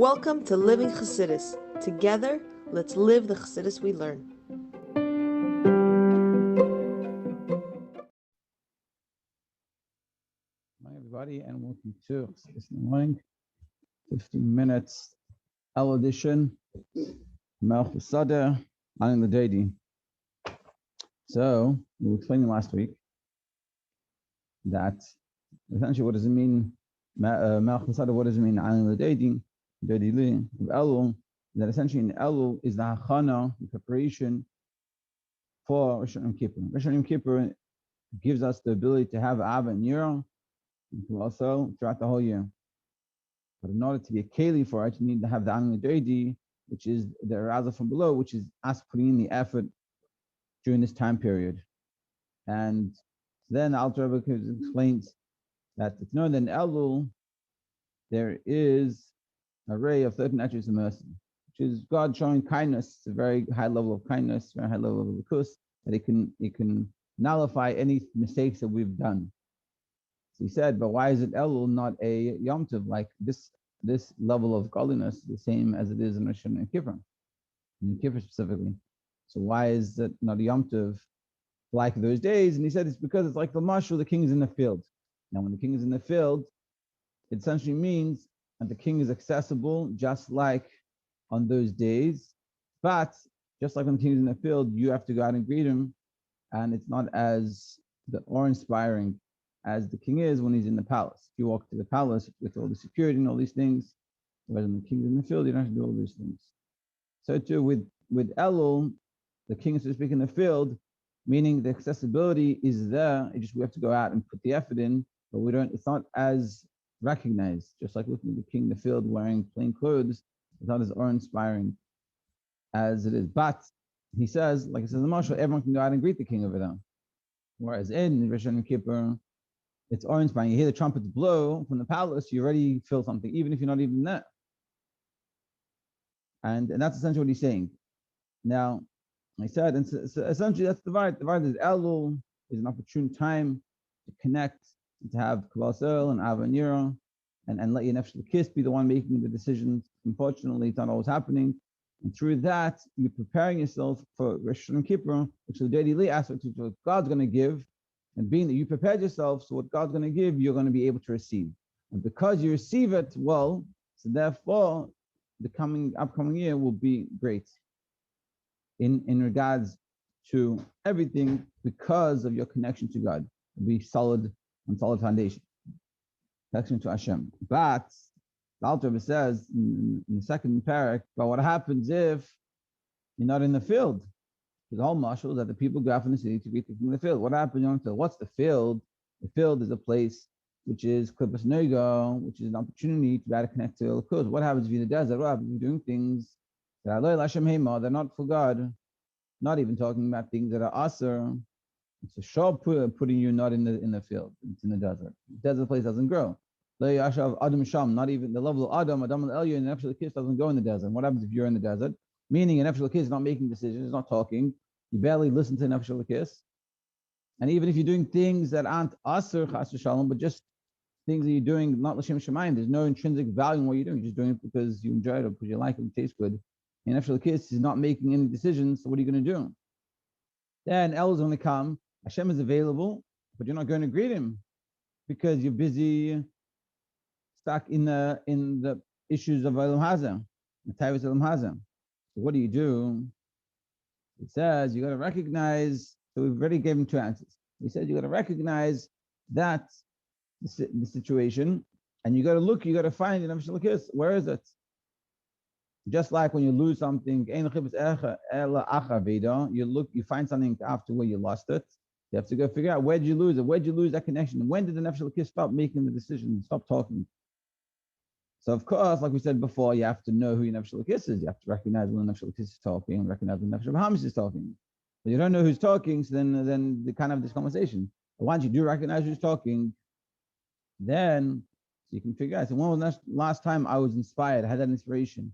Welcome to Living Chassidus. Together, let's live the Chassidus we learn. Hi everybody, and welcome to Chassidus in the Morning. 15 minutes, Elul edition, Melch V'Sadeh, leDodi. So we were explaining last week that essentially what does it mean, Melch V'Sadeh, what does it mean, leDodi, veDodi Elul, that essentially in Elul is the hachana, the preparation for Rosh Hashanah Kippur. Rosh Hashanah Kippur gives us the ability to have Ava and Yira, also throughout the whole year. But in order to be a keli for it, you need to have the leDodi, which is the arousal from below, which is us putting in the effort during this time period. And then Alter Rebbe explains that it's known that in Elul there is an array of 13 attributes of mercy, which is God showing kindness. It's a very high level of kindness, very high level of likus, that it can nullify any mistakes that we've done. So he said, but why is it Elul not a Yom Tov, like this level of godliness, the same as it is in Rosh Hashanah and Kippur, in Kippur specifically? So why is it not a Yom Tov like those days? And he said it's because it's like the mashal, the king is in the field. Now when the king is in the field, it essentially means that the king is accessible just like on those days, but just like when the king is in the field, you have to go out and greet him, and it's not as awe-inspiring as the king is when he's in the palace. If you walk to the palace with all the security and all these things, whereas when the king's in the field, you don't have to do all these things. So too with Elul, the king is, so to speak, in the field, meaning the accessibility is there. It's just we have to go out and put the effort in, but we don't. It's not as recognized. Just like looking at the king in the field wearing plain clothes, it's not as awe-inspiring as it is. But he says, like it says in the Marshal, everyone can go out and greet the king over there. Whereas in Rosh Hashanah Kippur, it's awe-inspiring. You hear the trumpets blow from the palace, you already feel something, even if you're not even there. And that's essentially what he's saying. Now, I said, and so essentially that's the divide. The divide is Elul is an opportune time to connect, to have Kavasel and Avanira, and let your nefesh l'kis be the one making the decisions. Unfortunately, it's not always happening. And through that, you're preparing yourself for Rosh Hashanah Kippur, which is the daily aspect of what God's going to give. And being that you prepared yourself, so what God's going to give, you're going to be able to receive. And because you receive it well, so therefore, the upcoming year will be great in regards to everything because of your connection to God. It'll be solid foundation. Connection to Hashem. But the Alter Rebbe says in the second parak, but what happens if you're not in the field? The whole mashal is that the people go out from the city to greet the king in the field. What happens in the field? What's the field? The field is a place which is klipas nega, which is an opportunity to be able to connect to Elokus. What happens if you're in the desert? What happens if you're doing things that are they're not for God? Not even talking about things that are aser. It's a sharp putting you not in the field. It's in the desert. The desert place doesn't grow. Not even the level of Adam al-Elyon and nefesh l'kis doesn't go in the desert. What happens if you're in the desert? Meaning a nefesh l'kis is not making decisions, it's not talking. You barely listen to nefesh l'kis. And even if you're doing things that aren't aser chas v'shalom, but just things that you're doing not l'shem shemayim, there's no intrinsic value in what you're doing. You're just doing it because you enjoy it or because you like it, it tastes good. And nefesh l'kis is not making any decisions, so what are you going to do? Then El is going to come. Hashem is available, but you're not going to greet him because you're busy, stuck in the issues of Elam Hazem, the Taivas Elam Hazem. So what do? He says you got to recognize. So we've already given two answers. He says you got to recognize that the situation, and you got to look. You got to find it. Where is it? Just like when you lose something, you look, you find something after where you lost it. You have to go figure out where did you lose it? Where did you lose that connection? And when did the nefesh l'kis stop making the decision, stop talking? So of course, like we said before, you have to know who your nefesh l'kis is. You have to recognize when the nefesh l'kis is talking and recognize when the nefesh l'hamis is talking. But you don't know who's talking, so then they kind of have this conversation. But once you do recognize who's talking, then so you can figure out. So when was the last time I was inspired? I had that inspiration.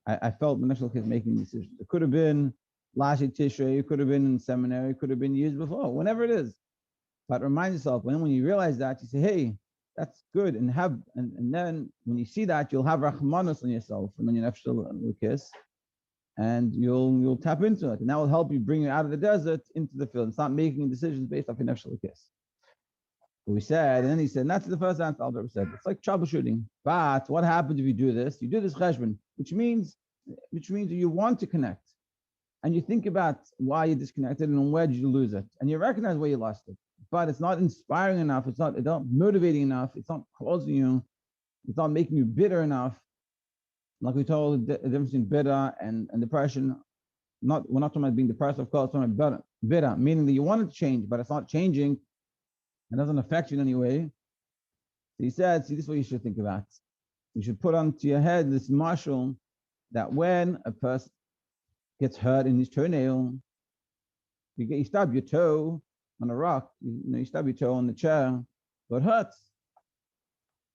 I felt the nefesh l'kis making decisions. It could have been last Tishrei, it could have been in seminary, it could have been years before, whenever it is. But remind yourself, when you realize that, you say, hey, That's good. And then when you see that, you'll have rachmanus on yourself and on your nefesh l'kis, and you'll tap into it, and that will help you bring you out of the desert into the field. It's not making decisions based off your nefesh l'kis. We said, and then he said, and that's the first answer Alter said. It's like troubleshooting. But what happens if you do this? You do this cheshbon, which means you want to connect, and you think about why you disconnected and where did you lose it, and you recognize where you lost it. But it's not inspiring enough. It's not motivating enough. It's not closing you. It's not making you bitter enough. Like we told, the difference between bitter and depression. We're not talking about being depressed, of course. We're talking about bitter, meaning that you want it to change, but it's not changing. It doesn't affect you in any way. So he said, see, this is what you should think about. You should put onto your head this marshal that when a person gets hurt in his toenail, you stub your toe on a rock, you stub your toe on the chair, but it hurts.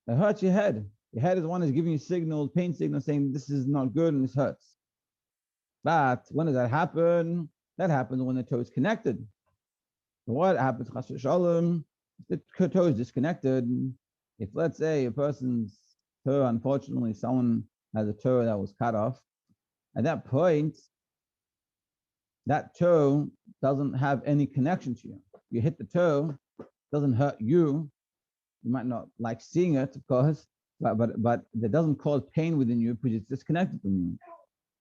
It hurts your head. Your head is the one that's giving you signals, pain signals, saying this is not good and this hurts. But when does that happen? That happens when the toe is connected. So what happens? Chas v'shalom, the toe is disconnected. If, let's say, a person's toe, unfortunately, someone has a toe that was cut off, at that point, that toe doesn't have any connection to you. You hit the toe, it doesn't hurt you. You might not like seeing it, of course, but it doesn't cause pain within you because it's disconnected from you.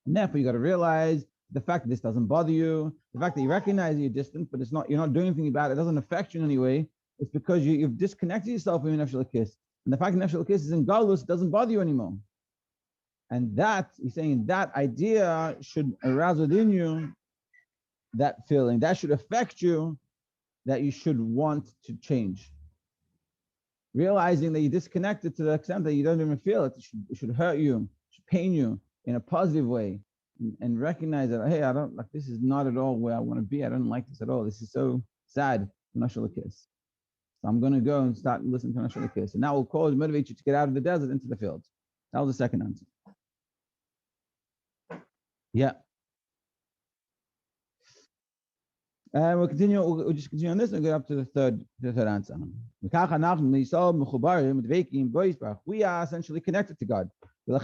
And therefore, you got to realize the fact that this doesn't bother you, the fact that you recognize you're distant, but you're not doing anything about it, it doesn't affect you in any way. It's because you've disconnected yourself from your nefesh l'kis. And the fact that nefesh l'kis is in galus doesn't bother you anymore. And that, he's saying, that idea should arouse within you that feeling. That should affect you, that you should want to change. Realizing that you're disconnected to the extent that you don't even feel it. It should hurt you, it should pain you in a positive way. And recognize that, hey, I don't like, this is not at all where I want to be. I don't like this at all. This is so sad. So I'm going to go and start listening to nefesh l'kis. And that will motivate you to get out of the desert into the fields. That was the second answer. Yeah. And we'll just continue on this and get up to the third answer. We are essentially connected to God. And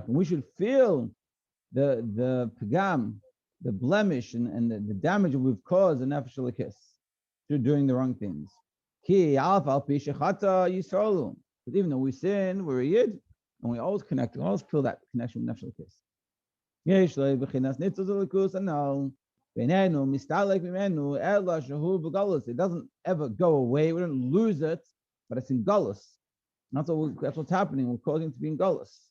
we should feel the pagam, the blemish and the damage that we've caused in nefesh l'kis through doing the wrong things. But even though we sin, we're a yid, and we always connect, we always feel that connection with nefesh l'kis. It doesn't ever go away. We don't lose it, but it's in galus. That's what's happening. We're causing it to be in galus.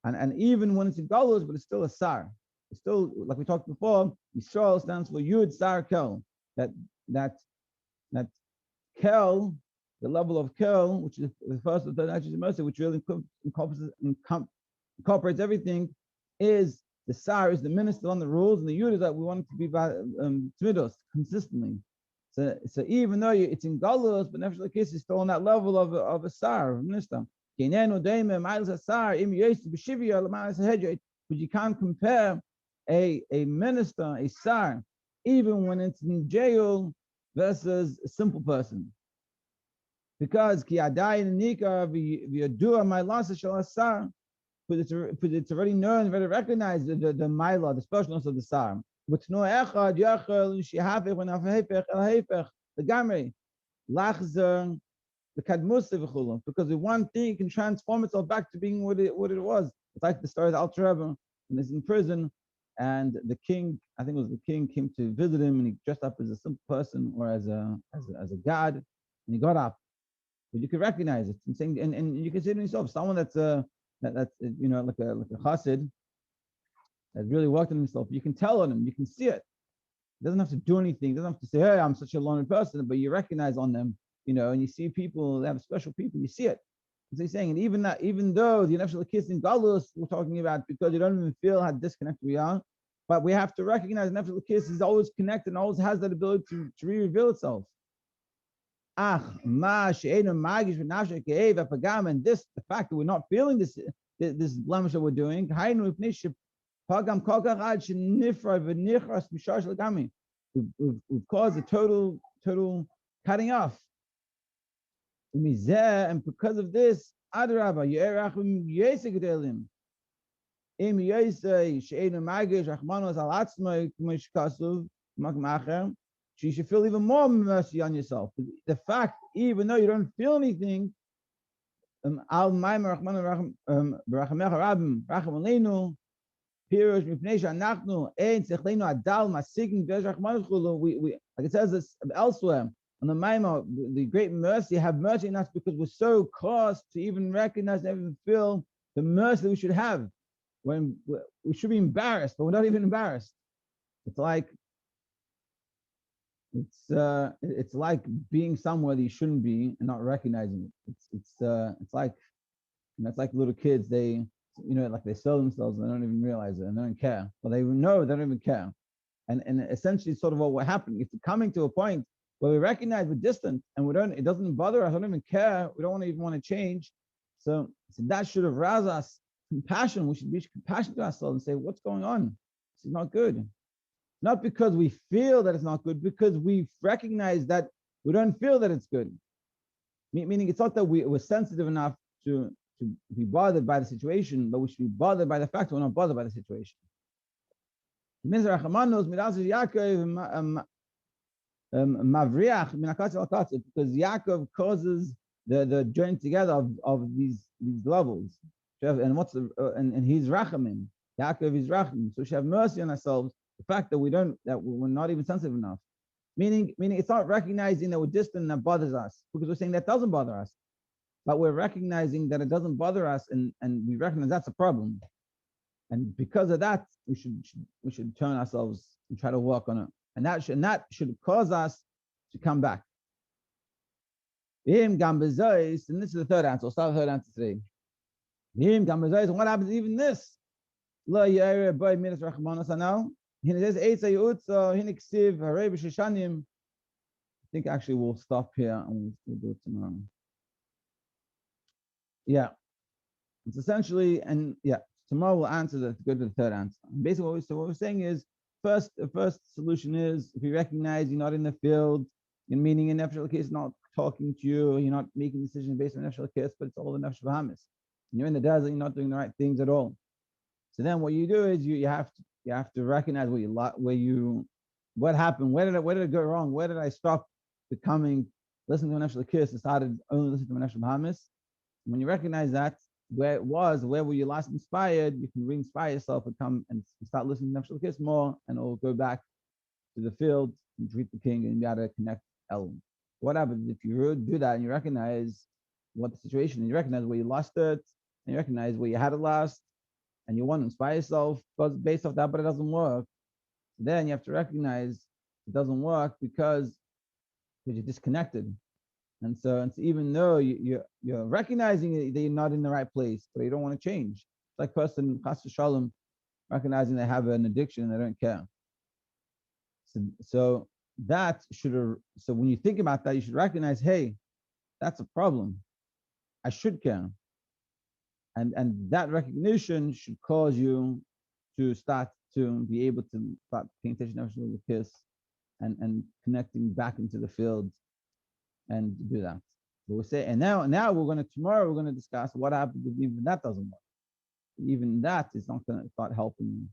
And even when it's in galus, but it's still a sar. It's still, like we talked before, Yisrael stands for Yud Sar Kel. That Kel, the level of Kel, which is the first of the third attribute of mercy, which really incorporates everything, is the Sar, is the minister on the rules, and the Yud is that we want it to be tmidos, consistently. So even though it's in galus, but nefesh l'kis is still on that level of a Sar, a minister. But you can't compare a minister, a sar, even when it's in jail versus a simple person. Because it's already known, already recognized the milah, the specialness of the sar. Because the one thing can transform itself back to being what it was. It's like the story of Alter Rebbe when he's in prison, and the king, I think it was the king, came to visit him, and he dressed up as a simple person or as a god, and he got up. But you can recognize it and saying, and you can see it in yourself. Someone that's like a chassid that really worked on himself. You can tell on him, you can see it. He doesn't have to do anything. He doesn't have to say, hey, I'm such a lonely person, but you recognize on them, and you see people, they have special people, you see it. So he's saying, and even though the nefesh l'kis in galus we're talking about, because you don't even feel how disconnected we are, but we have to recognize nefesh l'kis is always connected and always has that ability to reveal itself. And this, the fact that we're not feeling this blemish that we're doing, we've caused a total cutting off. And because of this, you should feel even more mercy on yourself. The fact, even though you don't feel anything, we like it says this elsewhere on the Maimah, the great mercy, have mercy on us because we're so caused to even recognize and even feel the mercy that we should have. When we should be embarrassed, but we're not even embarrassed. It's like being somewhere that you shouldn't be and not recognizing it. It's like, it's like little kids. They, like they sell themselves and they don't even realize it and they don't care. But they know they don't even care. And essentially, sort of what happening. It's coming to a point where we recognize we're distant and we don't. It doesn't bother us. I don't even care. We don't even want to change. So that should arouse us compassion. We should be compassionate to ourselves and say, "What's going on? This is not good." Not because we feel that it's not good, because we recognize that we don't feel that it's good. Meaning, it's not that we're sensitive enough to be bothered by the situation, but we should be bothered by the fact we're not bothered by the situation. Because Yaakov causes the joint together of these levels, and and he's rachamim. Yaakov is rachamim, so we should have mercy on ourselves. The fact that we're not even sensitive enough, meaning it's not recognizing that we're distant and that bothers us, because we're saying that doesn't bother us, but we're recognizing that it doesn't bother us, and we recognize that's a problem, and because of that, we should turn ourselves and try to work on it, and that should cause us to come back. And this is the third answer. We'll start with the third answer today. And what happens even this? I think actually we'll stop here and we'll do it tomorrow. Yeah, it's essentially, and yeah, tomorrow we'll answer that. Go to the third answer. And basically, what we're saying is, the first solution is if you recognize you're not in the field, meaning in nefesh case not talking to you, you're not making decisions based on nefesh case, but it's all the nefesh bahamis. You're in the desert, you're not doing the right things at all. So then what you do is you have to recognize what happened, where did it go wrong, where did I stop listening to a nefesh kiss and started only listening to a nefesh bahamis. When you recognize that, where were you last inspired, you can re-inspire yourself and come and start listening to nefesh kiss more, and it'll go back to the field and treat the king and be able to connect Elul. What happens if you do that and you recognize what the situation is, you recognize where you lost it, and you recognize where you had it last, and you want to inspire yourself based off that, but it doesn't work. Then you have to recognize it doesn't work because you're disconnected. And so even though you're recognizing that you're not in the right place, but you don't want to change. It's like person, chas v'shalom, recognizing they have an addiction and they don't care. So when you think about that, you should recognize, hey, that's a problem. I should care. And that recognition should cause you to start to be able to start paying attention to the kiss and connecting back into the field and do that. So we'll say, and now tomorrow we're going to discuss what happens if even that doesn't work. Even that is not going to start helping you.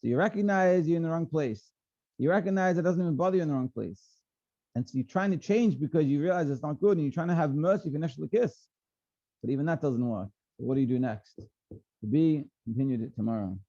So you recognize you're in the wrong place. You recognize it doesn't even bother you in the wrong place. And so you're trying to change because you realize it's not good and you're trying to have mercy for nefesh kiss. But even that doesn't work. So what do you do next? To be continued tomorrow.